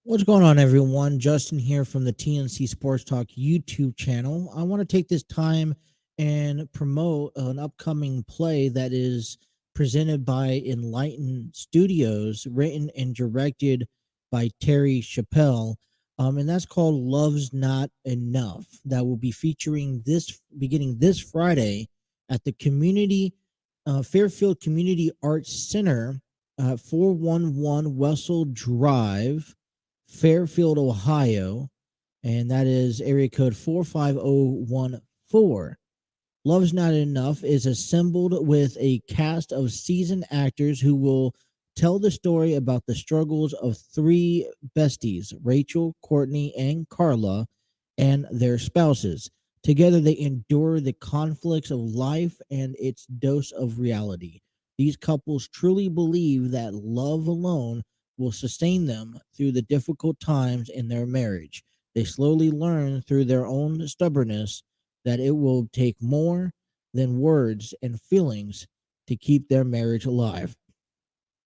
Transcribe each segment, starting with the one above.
What's going on, everyone? Justin here from the TNC Sports Talk YouTube channel. I want to take this time and promote an upcoming play that is presented by Elightened Studios, written and directed by Terry Chappell. And that's called Love's Not Enough. That will be featuring beginning this Friday at the Fairfield Community Arts Center, 411 Wessel Drive, Fairfield, Ohio, and that is area code 45014. Love's Not Enough is assembled with a cast of seasoned actors who will tell the story about the struggles of three besties, Rachel, Courtney, and Carla, and their spouses. Together, they endure the conflicts of life and its dose of reality. These couples truly believe that love alone will sustain them through the difficult times in their marriage. They slowly learn through their own stubbornness that it will take more than words and feelings to keep their marriage alive.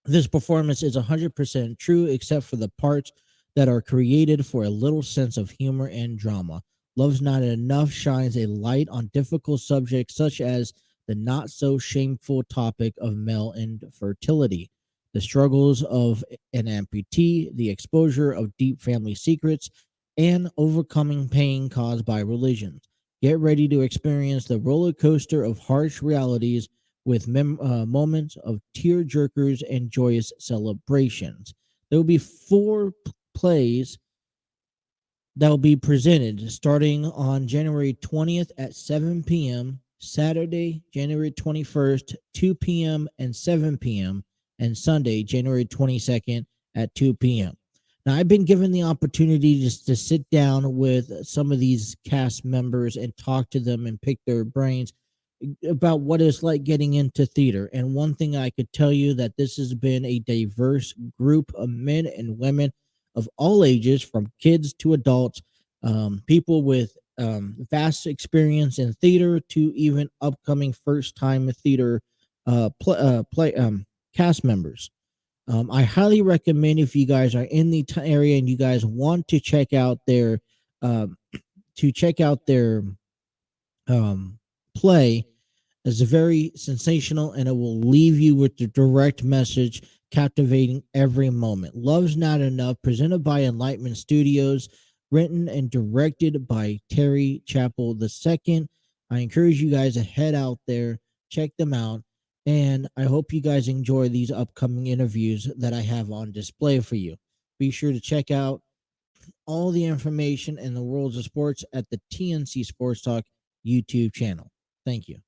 This performance is 100% true, except for the parts that are created for a little sense of humor and drama. Love's Not Enough shines a light on difficult subjects such as the not so shameful topic of male infertility, the struggles of an amputee, the exposure of deep family secrets, and overcoming pain caused by religion. Get ready to experience the roller coaster of harsh realities with moments of tear jerkers and joyous celebrations. There will be four plays that will be presented starting on January 20th at 7 p.m., Saturday, January 21st, 2 p.m. and 7 p.m., and Sunday, January 22nd at 2 p.m. Now, I've been given the opportunity just to sit down with some of these cast members and talk to them and pick their brains about what it's like getting into theater. And one thing I could tell you that this has been a diverse group of men and women of all ages, from kids to adults, people with vast experience in theater to even upcoming first time theater cast members. I highly recommend, if you guys are in the area and you guys want um, to check out their play, is very sensational, and it will leave you with the direct message, captivating every moment. Love's Not Enough, presented by Enlightenment Studios, written and directed by Terry Chappell II. I encourage you guys to head out there, check them out, and I hope you guys enjoy these upcoming interviews that I have on display for you. Be sure to check out all the information in the worlds of sports at the TNC Sports Talk YouTube channel. Thank you.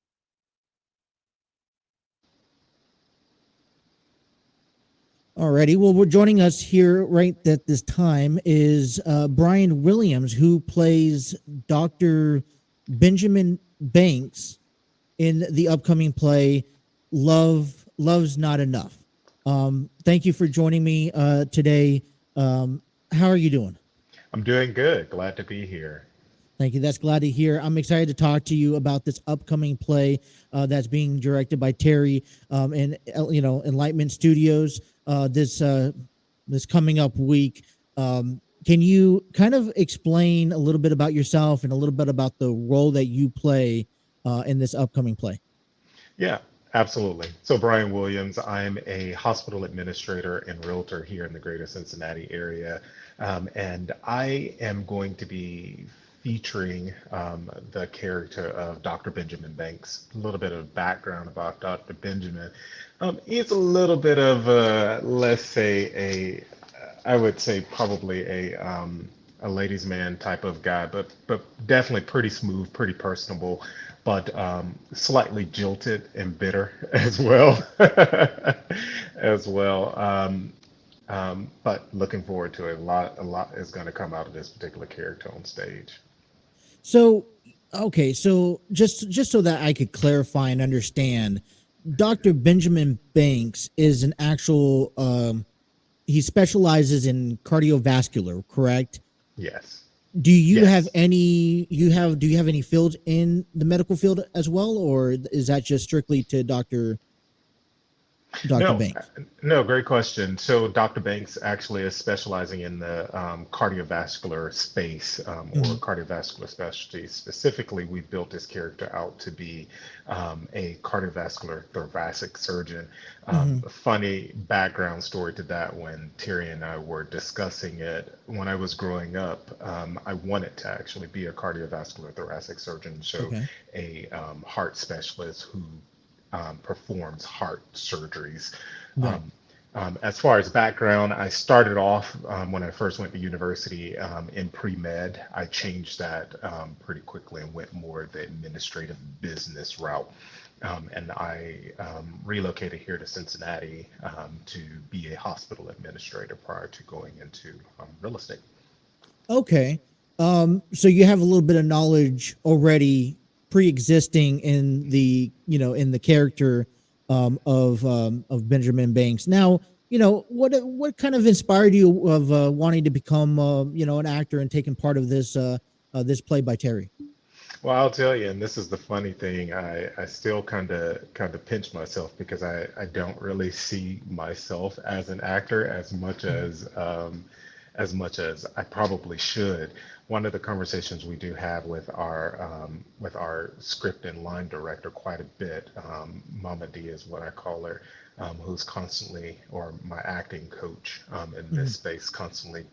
Alrighty. Well, we're joining us here right at this time is Bryan Williams, who plays Dr. Benjamin Banks in the upcoming play Love's Not Enough. Thank you for joining me today. How are you doing? I'm doing good. Glad to be here. Thank you. That's glad to hear. I'm excited to talk to you about this upcoming play that's being directed by Terry and Enlightenment Studios. This coming up week. Can you kind of explain a little bit about yourself and a little bit about the role that you play in this upcoming play? Yeah, absolutely. So, Brian Williams, I'm a hospital administrator and realtor here in the greater Cincinnati area. And I am going to be featuring the character of Dr. Benjamin Banks. A little bit of background about Dr. Benjamin. He's a little bit of, let's say, I would say probably a ladies' man type of guy, but definitely pretty smooth, pretty personable, but slightly jilted and bitter as well, as well. But looking forward to it. A lot is going to come out of this particular character on stage. So, okay, so just so that I could clarify and understand, Dr. Benjamin Banks is an actual he specializes in cardiovascular, correct? Yes. Do you have Yes. any do you have any fields in the medical field as well, or is that just strictly to Dr. Dr. No, Banks? no, great question. So Dr. Banks actually is specializing in the cardiovascular space or Hmm. cardiovascular specialty. Specifically, we built this character out to be a cardiovascular thoracic surgeon. Hmm. A funny background story to that: when Terry and I were discussing it, when I was growing up, I wanted to actually be a cardiovascular thoracic surgeon, so Okay. a heart specialist who performs heart surgeries. Right. Um, as far as background, I started off when I first went to university in pre-med. I changed that pretty quickly and went more the administrative business route. And I relocated here to Cincinnati to be a hospital administrator prior to going into real estate. Okay. So you have a little bit of knowledge already pre-existing in the, in the character of Benjamin Banks. Now, what kind of inspired you of wanting to become an actor and taking part of this play by Terry? Well, I'll tell you, and this is the funny thing, I still kind of pinch myself because I don't really see myself as an actor Mhm. as much as I probably should. One of the conversations we do have with our script and line director quite a bit, Mama D is what I call her, who's constantly, or my acting coach in this Mhm. space, constantly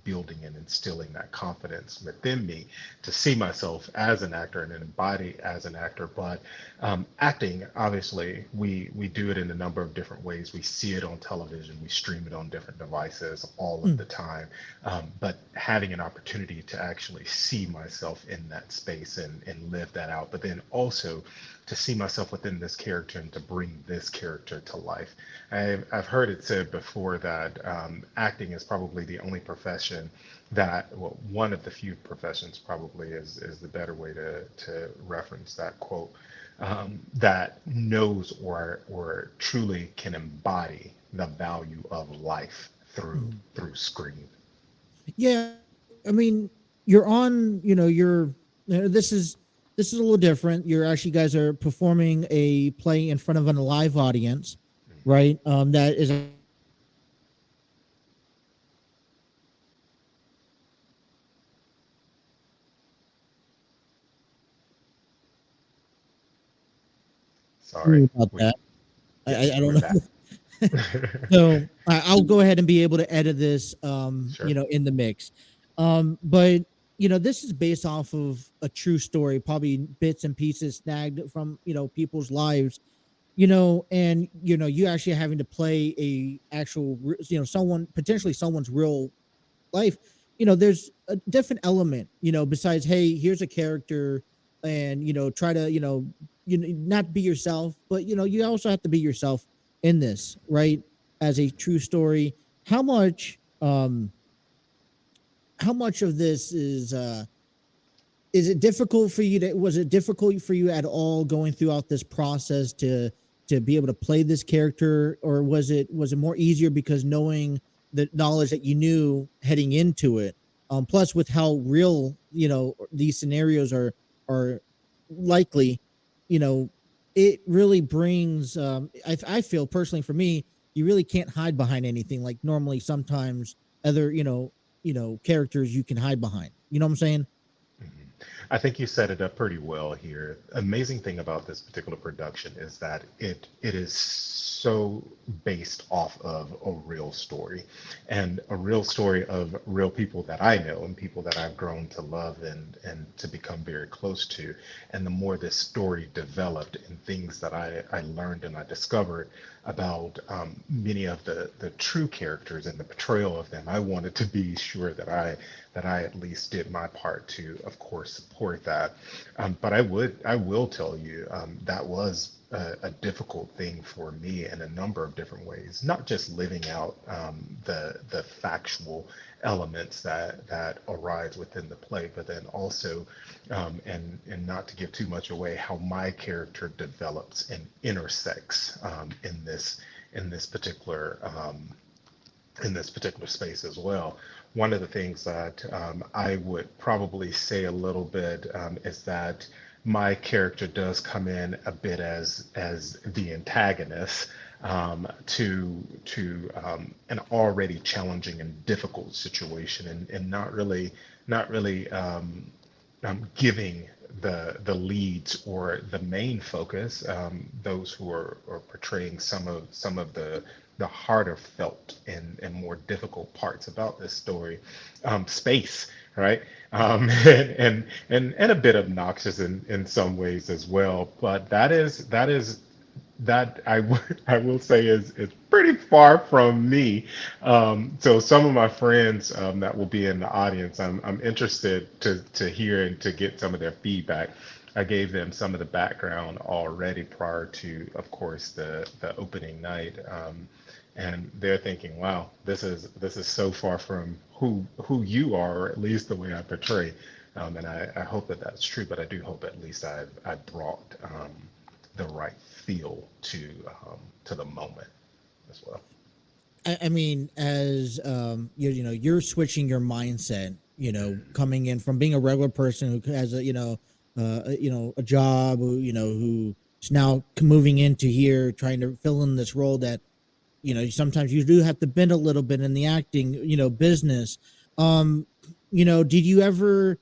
building and instilling that confidence within me to see myself as an actor and embody as an actor. But acting, obviously, we do it in a number of different ways. We see it on television, we stream it on different devices all of the Mm. time. But having an opportunity to actually see myself in that space and live that out, but then also to see myself within this character and to bring this character to life. I've heard it said before that acting is probably the only profession that, well, one of the few professions probably is the better way to reference that quote, that knows or truly can embody the value of life Mhm. through screen. Yeah, I mean, you're on, this is a little different. You're actually guys are performing a play in front of a live audience, right? That is actually Sorry, about we that. I yes, don't we're back. know. So I'll go ahead and be able to edit this, Sure. in the mix. But this is based off of a true story, probably bits and pieces snagged from people's lives, and you actually having to play a actual, someone potentially someone's real life. There's a different element, besides, hey, here's a character, and try to not be yourself, but you also have to be yourself in this, right? As a true story. How much um how much of this is it difficult for you to was it difficult for you at all going throughout this process to be able to play this character, or was it more easier because knowing the knowledge that you knew heading into it, plus with how real these scenarios are likely, you know it really brings, I feel personally, for me, you really can't hide behind anything like normally sometimes other characters you can hide behind, you know what I'm saying? Mhm. I think you set it up pretty well here. Amazing thing about this particular production is that it is so based off of a real story, and a real story of real people that I know and people that I've grown to love and to become very close to. And the more this story developed and things that I learned and I discovered about many of the true characters and the portrayal of them, I wanted to be sure that I at least did my part to, of course, support that. But I will tell you that was a difficult thing for me in a number of different ways. Not just living out the factual elements that arise within the play, but then also, and not to give too much away, how my character develops and intersects in this particular in this particular space as well. One of the things that I would probably say a little bit is that my character does come in a bit as the antagonist, to an already challenging and difficult situation, and not really giving the leads or the main focus, those who are portraying some of the harder felt and more difficult parts about this story, space, right? And a bit obnoxious in some ways as well. But that I will say is pretty far from me. So some of my friends that will be in the audience, I'm interested to hear and to get some of their feedback. I gave them some of the background already prior to, of course, the opening night, and they're thinking, "Wow, this is so far from who you are, or at least the way I portray." And I hope that that's true, but I do hope at least I brought the right feel to the moment as well. I mean, as you're switching your mindset, coming in from being a regular person who has a job, who's now moving into here, trying to fill in this role that sometimes you do have to bend a little bit in the acting, business. Um, did you ever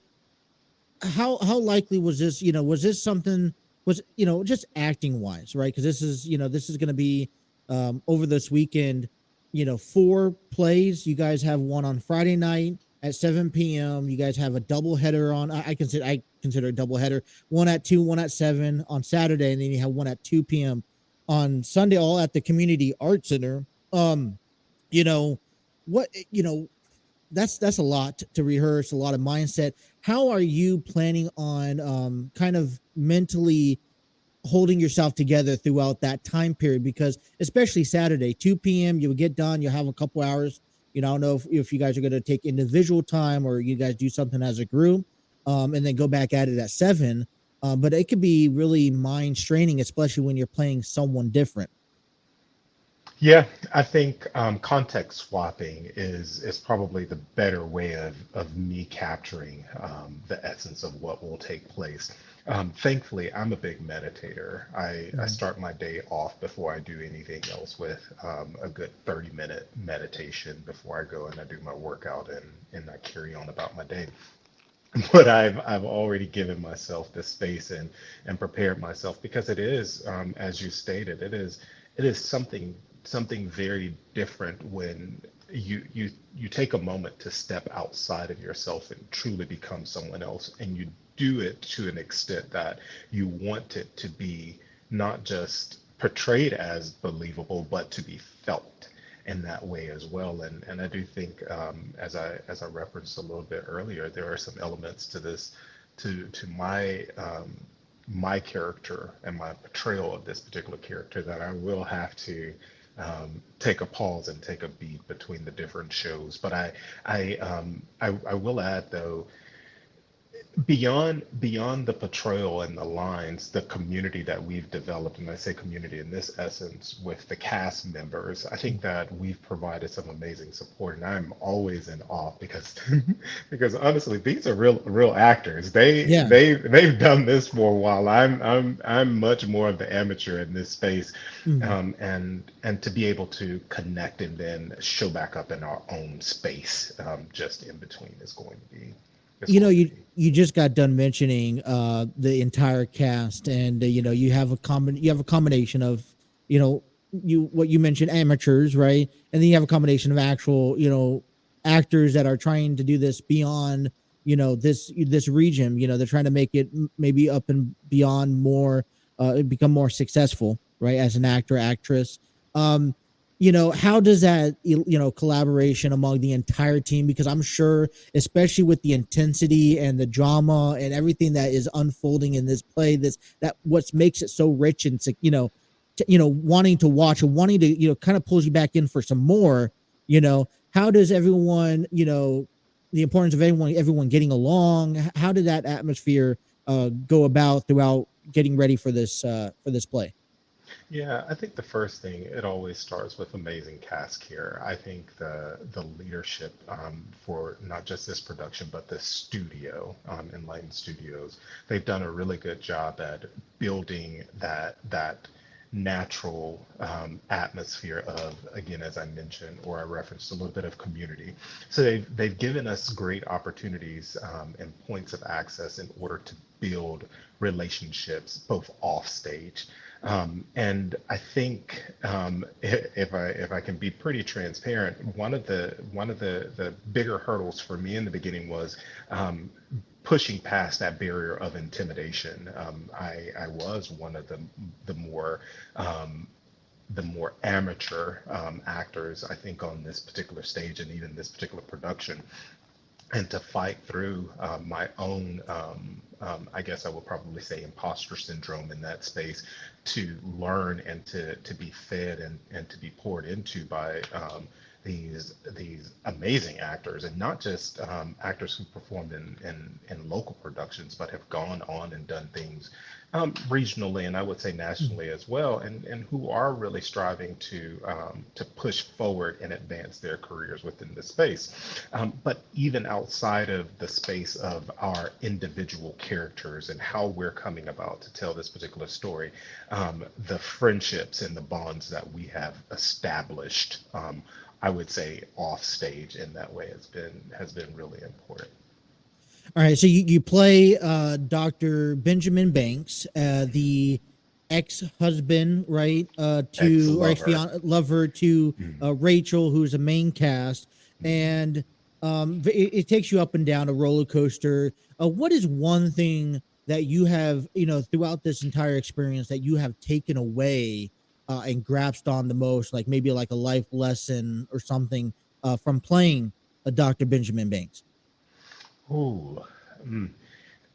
how likely was this, was this something, was just acting wise, right? Because this is going to be over this weekend, four plays. You guys have one on Friday night at 7 p.m. You guys have a double header on, I consider a double header, one at 2, one at 7 on Saturday, and then you have one at 2 p.m. on Sunday, all at the community art center. um you know what, that's a lot to rehearse, a lot of mindset. How are you planning on kind of mentally holding yourself together throughout that time period? Because especially Saturday, 2 p.m., you'll get done, you'll have a couple hours. I don't know if you guys are going to take individual time or you guys do something as a group, and then go back at it at 7. But it could be really mind straining, especially when you're playing someone different. Yeah, I think context swapping is probably the better way of me capturing the essence of what will take place. Thankfully, I'm a big meditator. I Mhm. start my day off before I do anything else with a good 30-minute meditation before I go and I do my workout and I carry on about my day. But I've already given myself this space and prepared myself because it is, as you stated, it is something very different when you take a moment to step outside of yourself and truly become someone else, and you do it to an extent that you want it to be not just portrayed as believable, but to be felt in that way as well. And I do think, as I referenced a little bit earlier, there are some elements to this, to my character and my portrayal of this particular character that I will have to take a pause and take a beat between the different shows. But I will add though, beyond the portrayal and the lines, the community that we've developed, and I say community in this essence with the cast members, I think that we've provided some amazing support, and I'm always in awe because because honestly, these are real actors. Yeah. They've done this for a while. I'm much more of the amateur in this space, Mhm. and to be able to connect and then show back up in our own space, just in between is you know going to you be. you just got done mentioning the entire cast, and you have a combination of, you know what you mentioned, amateurs, right? And then you have a combination of actual, actors that are trying to do this beyond, this region. They're trying to make it maybe up and beyond more, become more successful, right, as an actor, actress. How does that, collaboration among the entire team? Because I'm sure, especially with the intensity and the drama and everything that is unfolding in this play, that what makes it so rich and, wanting to watch and wanting to, kind of pulls you back in for some more. How does everyone, the importance of everyone getting along? How did that atmosphere go about throughout getting ready for this play? Yeah, I think the first thing, it always starts with amazing cast care. I think the leadership, for not just this production but the studio, Enlightened Studios, they've done a really good job at building that natural atmosphere of, again, as I mentioned, or I referenced, a little bit of community. So they've given us great opportunities and points of access in order to build relationships both off stage. And I think if I can be pretty transparent, one of the bigger hurdles for me in the beginning was pushing past that barrier of intimidation. I was one of the more um, the more amateur actors, I think, on this particular stage and even this particular production, and to fight through my own, I guess I would probably say, imposter syndrome in that space, to learn and to be fed and to be poured into by these amazing actors, and not just actors who performed in local productions, but have gone on and done things regionally, and I would say nationally as well, and who are really striving to push forward and advance their careers within the space. But even outside of the space of our individual characters and how we're coming about to tell this particular story, the friendships and the bonds that we have established, I would say off stage in that way, has been really important. All right, so you play Dr. Benjamin Banks, the ex-husband, right? To or Ex-lover. lover to Mm, Rachel, who's a main cast, mm. and it takes you up and down a roller coaster. What is one thing that you have, throughout this entire experience that you have taken away and grasped on the most, like maybe like a life lesson or something from playing a Dr. Benjamin Banks? Ooh. Mm.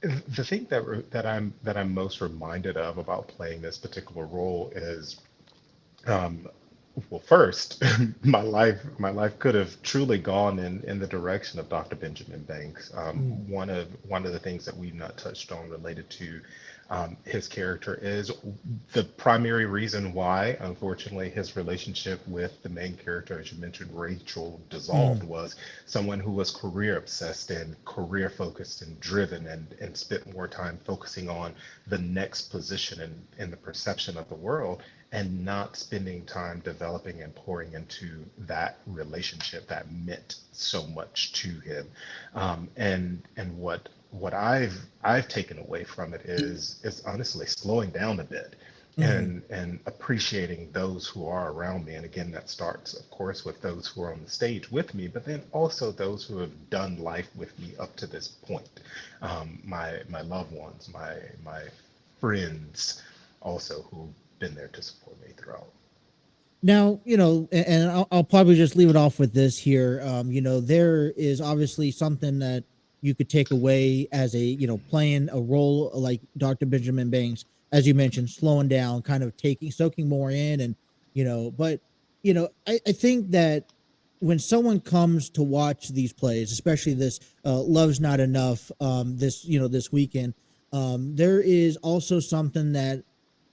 The thing that I'm most reminded of about playing this particular role is, um, well, first, my life could have truly gone in the direction of Dr. Benjamin Banks. Mm, One of the things that we've not touched on related to his character is the primary reason why, unfortunately, his relationship with the main character, as you mentioned, Rachel, dissolved, mm, was someone who was career obsessed and career focused and driven, and spent more time focusing on the next position in the perception of the world, and not spending time developing and pouring into that relationship that meant so much to him. And what I've taken away from it is honestly slowing down a bit, mm. and appreciating those who are around me. And again, that starts, of course, with those who are on the stage with me, but then also those who have done life with me up to this point. My loved ones, my friends, also, who've been there to support me throughout. Now, and I'll probably just leave it off with this here. There is obviously something that you could take away as playing a role like Dr. Benjamin Banks, as you mentioned, slowing down, kind of soaking more in. And, but, I think that when someone comes to watch these plays, especially this Love's Not Enough, this weekend, there is also something that,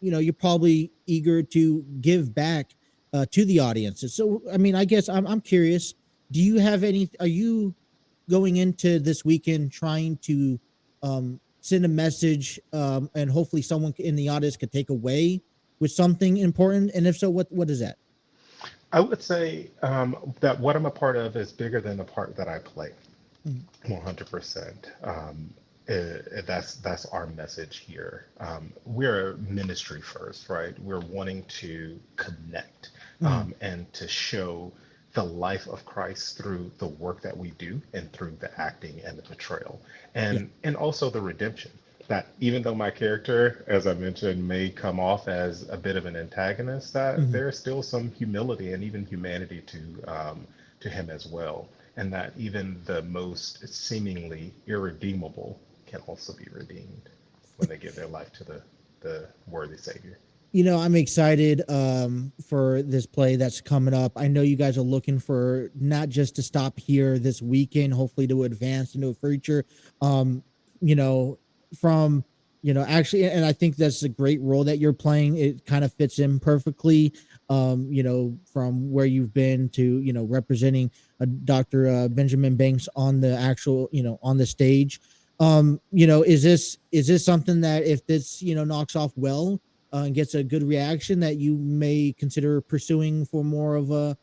you're probably eager to give back to the audiences. So, I mean, I guess I'm curious. Do you have any? Are you going into this weekend trying to send a message, and hopefully someone in the audience could take away with something important? And if so, what is that? I would say that what I'm a part of is bigger than the part that I play. Mm, 100%. That's our message here. We're a ministry first, right? We're wanting to connect, mm, and to show the life of Christ through the work that we do, and through the acting and the portrayal, yeah. and also the redemption. That even though my character, as I mentioned, may come off as a bit of an antagonist, that Mhm. there's still some humility and even humanity to him as well, and that even the most seemingly irredeemable can also be redeemed when they give their life to the worthy Savior. I'm excited for this play that's coming up. I know you guys are looking for not just to stop here this weekend, hopefully to advance into a future. Um, you know, from actually, and I think that's a great role that you're playing. It kind of fits in perfectly. From where you've been to representing Dr. Benjamin Banks on the actual on the stage. Is this something that if this knocks off well? and gets a good reaction, that you may consider pursuing for more of a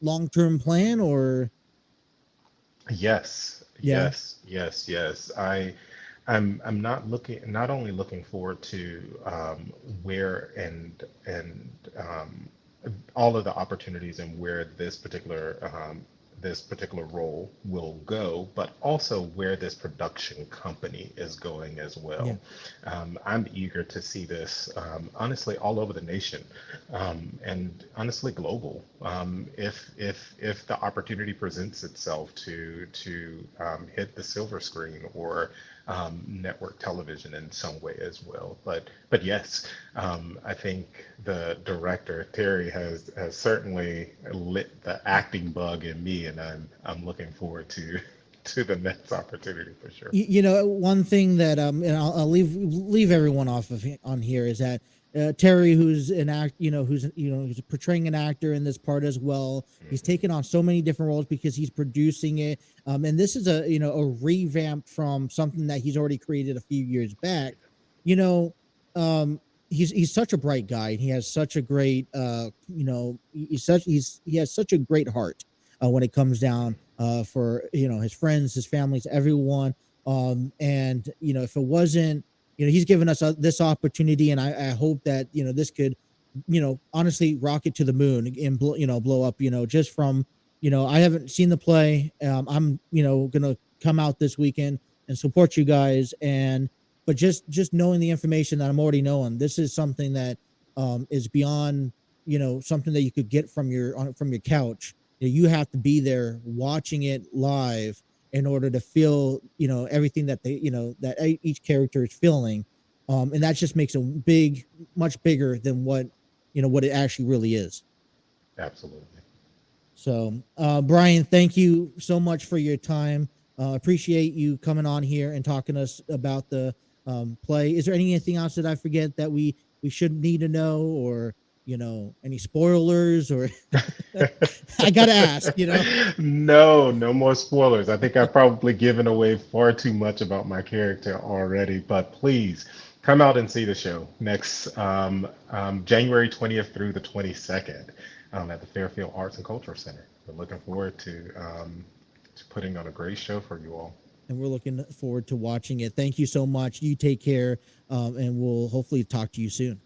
long-term plan? Or Yes, yeah, yes. I'm not only looking forward to where and all of the opportunities and where this particular role will go, but also where this production company is going as yeah, well. I'm eager to see this, honestly, all over the nation, and honestly global. If the opportunity presents itself to hit the silver screen or network television in some way as well. But yes, I think the director Terry has certainly lit the acting bug in me, and I'm looking forward to to the next opportunity for sure. one thing that and I'll leave everyone off of on here, is that Terry, who's an act, who's portraying an actor in this part as well. He's taken on so many different roles because he's producing it. And this is a revamp from something that he's already created a few years back. You know, um, he's such a bright guy, and he has such a great he has such a great heart when it comes down for his friends, his families, everyone. And if it wasn't, he's given us this opportunity, and I hope that this could honestly rocket to the moon and blow up, just from I haven't seen the play. I'm gonna come out this weekend and support you guys. And but just knowing the information that I'm already knowing, this is something that is beyond something that you could get from your couch. You have to be there watching it live in order to feel everything that that each character is feeling. And that just makes it much bigger than what it actually really is. Absolutely. So Bryan, thank you so much for your time. Appreciate you coming on here and talking to us about the play. Is there anything else that I forget that we should need to know, or any spoilers, or I gotta ask. No, no more spoilers. I think I've probably given away far too much about my character already, but please come out and see the show next January 20th through the 22nd at the Fairfield Arts and Culture Center. We're looking forward to putting on a great show for you all. And we're looking forward to watching it. Thank you so much. You take care, and we'll hopefully talk to you soon.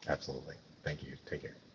Absolutely. Thank you. Take care.